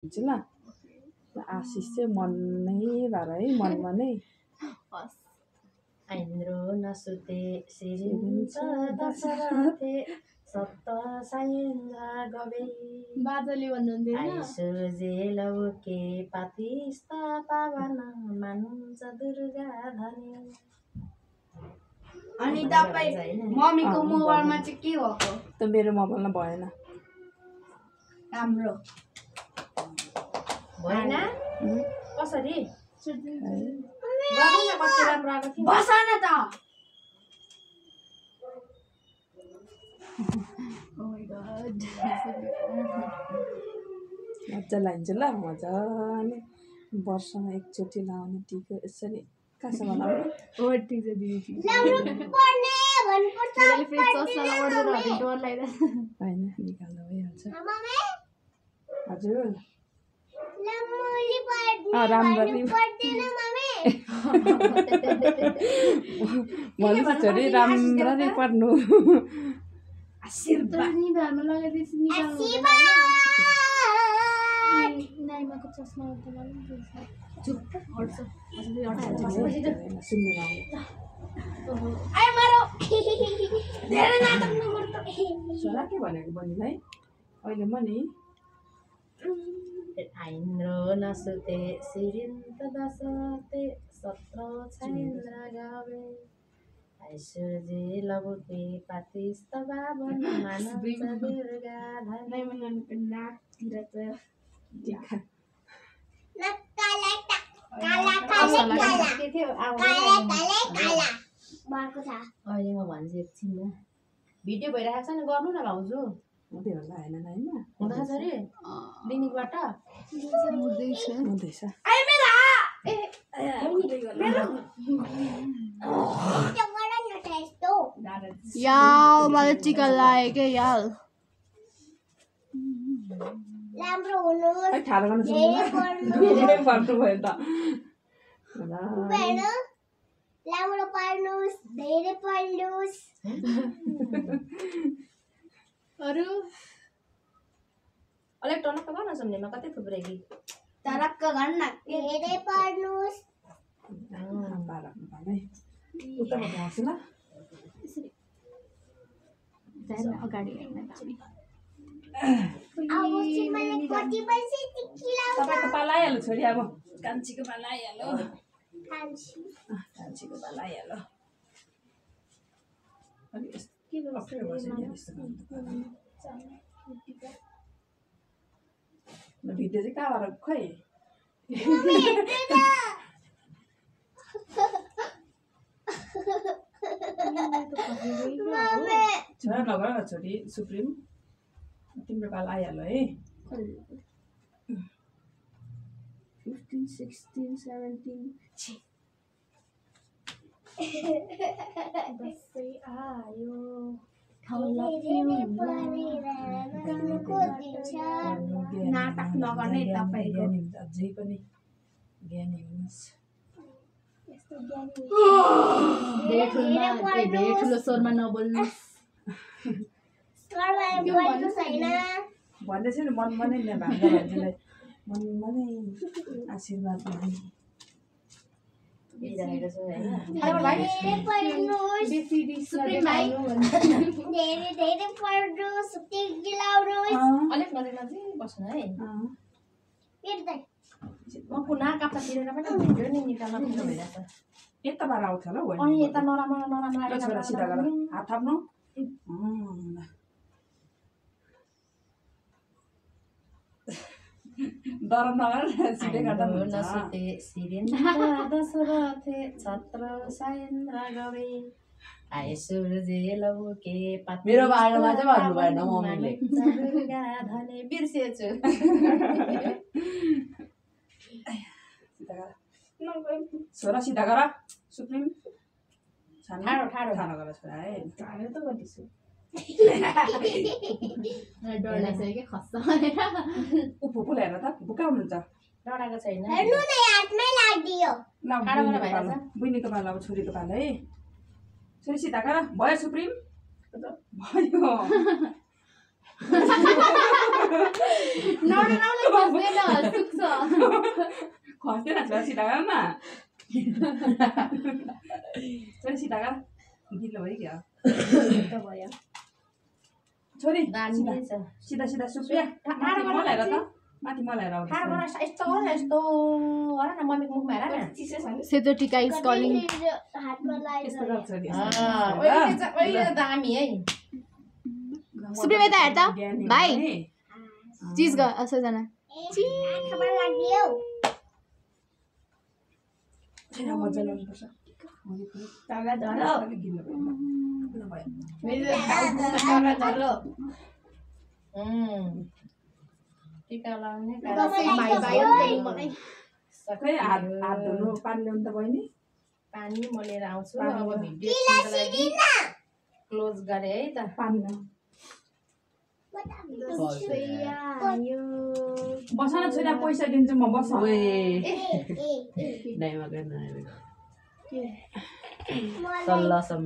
ल आशिष चाहिँ मन नै भएर है मनमा नै ऐन्द्रो नसुते सिरिन्छ दशरथे सप्त साइन्द्र गवे बादले भन्नुहुन्थ्यो आइसुजे लौके पातिस्त पावन मानुन्छ दुर्गा धनी। अनि तपाईँ मम्मीको मोबाइलमा चाहिँ के भएको? त मेरो मोबाइलमा भएन। राम्रो भएन कसरी गर्नु न कति राम्रो आएको थियो। बस न त। Oh my god. मजा लाग्छ ल मजाले वर्षमा एकचोटि लाउने टिका यसरी कहाँसम्म लाउने हो ठिक छ दिदी होइन निकाल्दा भइहाल्छ। हजुर राम्ररी भन्नु छोरी राम्ररी पढ्नु। छोरा के भनेको बहिनीलाई अहिले म नि ऐन्द्रो नसुते सिरिन्छ दशरथे सत्र साइन्द्र गवे आइसुजे लौके पातिस्त पावन मानुन्छ दुर्गा धनी। अहिले म भन्छु एकछिनमा भिडियो भइरहेको छ नि गर्नु न भाउजू हुँदै होला होइन होइन हुँदैछ अरे लिनिकबाट हुँदैछ। यार मलाई टिका लाग्यो यार राम्रो हुनु ठाडो गर्न सक्दैन पर्नु भयो त राम्रो पढ्नुस् धेरै पढ्नुस् अरु अलिक टनक्क गर्न सम्झेमा कतै थुप्रै कि तरक्क गर्न धेरै पढ्नुस् उता बस्छु ल अगाडि अब चाहिँ मलाई कति बजे टिकिलाउ तपाईको पाला आइहाल्यो छोरी अब कान्छीको पाला आइहाल्यो खान्छु कान्छीको पाला आइहाल्यो। भिडियो चाहिँ कहाँबाट खै छोरा नगर न छोरी सुप्रिम तिम्रो पाला आइहाल्यो है 15, 16, 17 दसैँ आयो नाटक नगर्ने तपाईको अझै पनि ज्ञानी हुनुहोस्। धेरै ठुलो स्वरमा नबोल्नु भन्दैछ नि मनमा नै भान्जा भान्जीलाई मनमा नै आशीर्वाद दिने दिइरहेको छु होइन धेरै पढ्नुस् टिकिलाउनुस् अलिक नजिक बस्नु है हेर्दै म पुनः काप्चा तिरेर पनि भिडियो नि निकाल्न पुग्नु भइरहेछ। यता बार आउँछ ल अनि यता नराम्रो नराम्रो ल छोरा सिधा गर हात थाप्नु डर नगर सिधै गर्दा हुन्छ। नसुते सिरिन्छ दशरथे छत्र साइन्द्र गवे आइसुजे लौके मेरो बारेमा चाहिँ भन्नु भएन मम्मीले दुर्गा धनी बिर्सेछु छोरा सिधा गर सुप्रिम ठाडो ठाडो ठाडो गर छोरा है ठाडो त गरिसु डर लाग्छ के खस्छ भनेर फुपूले हेर्न त फुका हुनुहुन्छ डराएको छैन हेर्नु न हातमै लाग्दियो ल बहिनीको पाला अब छोरीको पाला है छोरी सिधा गर भयो सुप्रिम भयो नडराउनु बस्दैन सुक्छ खस्दैन छोरा सिधा गर न छोरी सिधा गर गिलो भयो क्या भयो छोरी दामी छ सिधा सिधा सुप्रिया माथि मलाई हेर त माथि मलाई हेर थाहा यस्तो गर यस्तो गर न मम्मीको मुखमा हेर न चिसो छ नि सेतो टिका इज कलिङ हातमा यस्तो गर्छ छोरी ओइ दामी है सुप्रिया यता हेर त भाइ चिज गर सबैजना आँखामा लाग्यो छैन मजा लाग्नुपर्छ तागा धर अलिक गिलो भयो मेरो तागा धर टिका लाउने भाइ भाइ मलाई खै हात धुनु पानी ल्याउनु त बहिनी पानी म लिएर आउँछु अब भिडियो खिच्नको लागि क्लोज गरे है त पानी बस न छोरा पैसा दिन्छु म बस तल्ल